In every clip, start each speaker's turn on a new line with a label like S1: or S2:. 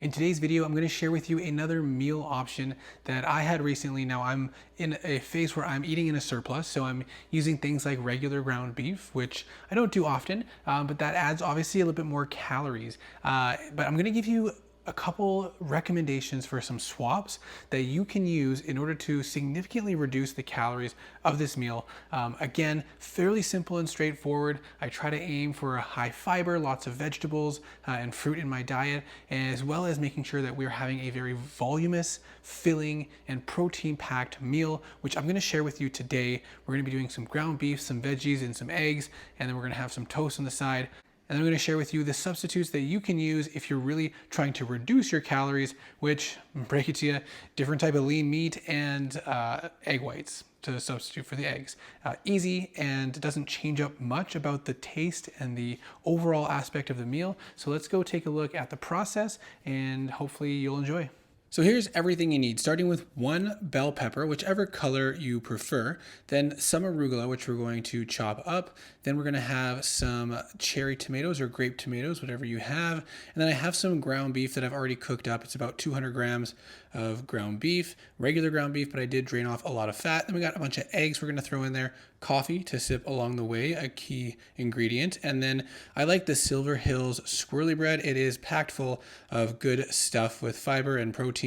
S1: In today's video, I'm going to share with you another meal option that I had recently. Now, I'm in a phase where I'm eating in a surplus, so I'm using things like regular ground beef, which I don't do often, but that adds obviously a little bit more calories. But I'm going to give you a couple recommendations for some swaps that you can use in order to significantly reduce the calories of this meal. Again, fairly simple and straightforward. I try to aim for a high fiber, lots of vegetables and fruit in my diet, as well as making sure that we're having a very voluminous, filling, and protein-packed meal, which I'm gonna share with you today. We're gonna be doing some ground beef, some veggies, and some eggs, and then we're gonna have some toast on the side. And then I'm going to share with you the substitutes that you can use if you're really trying to reduce your calories, which, break it to you, different type of lean meat and egg whites to substitute for the eggs. Easy and doesn't change up much about the taste and the overall aspect of the meal. So let's go take a look at the process and hopefully you'll enjoy. So here's everything you need, starting with one bell pepper, whichever color you prefer, then some arugula, which we're going to chop up. Then we're gonna have some cherry tomatoes or grape tomatoes, whatever you have. And then I have some ground beef that I've already cooked up. It's about 200 grams of ground beef, regular ground beef, but I did drain off a lot of fat. Then we got a bunch of eggs we're gonna throw in there, coffee to sip along the way, a key ingredient. And then I like the Silver Hills squirrelly bread. It is packed full of good stuff with fiber and protein.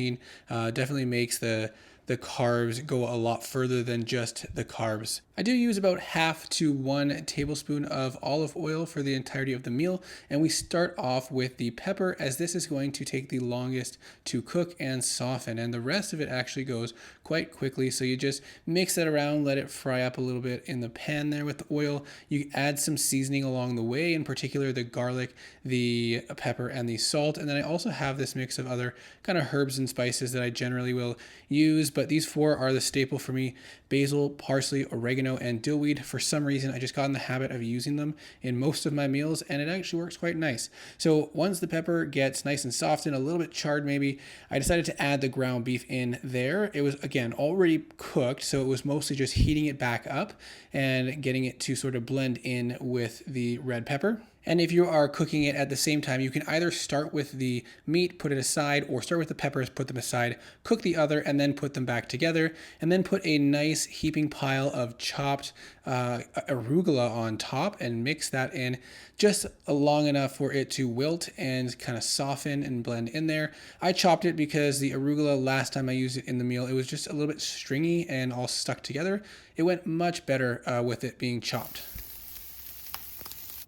S1: Definitely makes the carbs go a lot further than just the carbs. I do use about half to 1 tablespoon of olive oil for the entirety of the meal, and we start off with the pepper, as this is going to take the longest to cook and soften, and the rest of it actually goes quite quickly. So you just mix that around, let it fry up a little bit in the pan there with the oil. You add some seasoning along the way, in particular the garlic, the pepper, and the salt. And then I also have this mix of other kind of herbs and spices that I generally will use, but these four are the staple for me: basil, parsley, oregano, and dillweed. For some reason, I just got in the habit of using them in most of my meals, and it actually works quite nice. So once the pepper gets nice and soft and a little bit charred maybe, I decided to add the ground beef in there. It was, again, already cooked, so it was mostly just heating it back up and getting it to sort of blend in with the red pepper. And if you are cooking it at the same time, you can either start with the meat, put it aside, or start with the peppers, put them aside, cook the other, and then put them back together, and then put a nice heaping pile of chopped arugula on top and mix that in just long enough for it to wilt and kind of soften and blend in there. I chopped it because the arugula, last time I used it in the meal, it was just a little bit stringy and all stuck together. It went much better with it being chopped.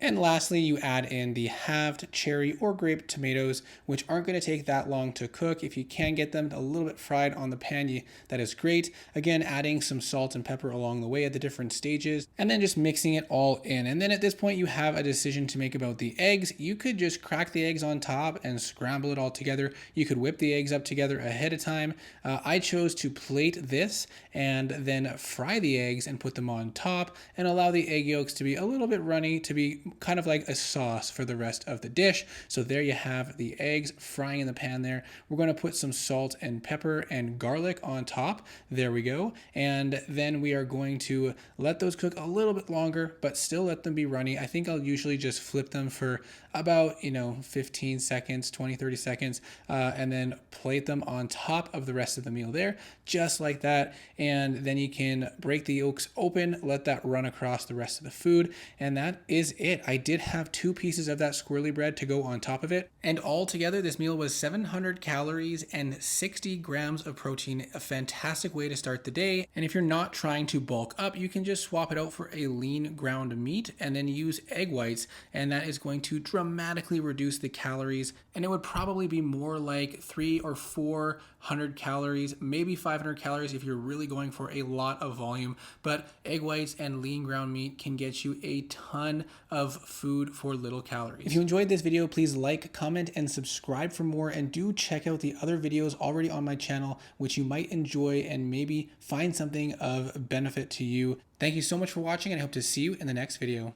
S1: And lastly, you add in the halved cherry or grape tomatoes, which aren't going to take that long to cook. If you can get them a little bit fried on the pan, that is great. Again, adding some salt and pepper along the way at the different stages, and then just mixing it all in. And then at this point, you have a decision to make about the eggs. You could just crack the eggs on top and scramble it all together. You could whip the eggs up together ahead of time. I chose to plate this and then fry the eggs and put them on top and allow the egg yolks to be a little bit runny, to be kind of like a sauce for the rest of the dish. So there you have the eggs frying in the pan there. We're going to put some salt and pepper and garlic on top. There we go. And then we are going to let those cook a little bit longer, but still let them be runny. I think I'll usually just flip them for about 15 seconds, 20, 30 seconds, and then plate them on top of the rest of the meal there, just like that. And then you can break the yolks open, let that run across the rest of the food, and that is it. I did have 2 pieces of that squirrely bread to go on top of it, and altogether this meal was 700 calories and 60 grams of protein. A fantastic way to start the day. And if you're not trying to bulk up, you can just swap it out for a lean ground meat and then use egg whites, and that is going to dramatically reduce the calories, and it would probably be more like 300 or 400 calories, maybe 500 calories if you're really going for a lot of volume. But egg whites and lean ground meat can get you a ton of food for little calories. If you enjoyed this video, please like, comment, and subscribe for more, and do check out the other videos already on my channel, which you might enjoy and maybe find something of benefit to you. Thank you so much for watching, and I hope to see you in the next video.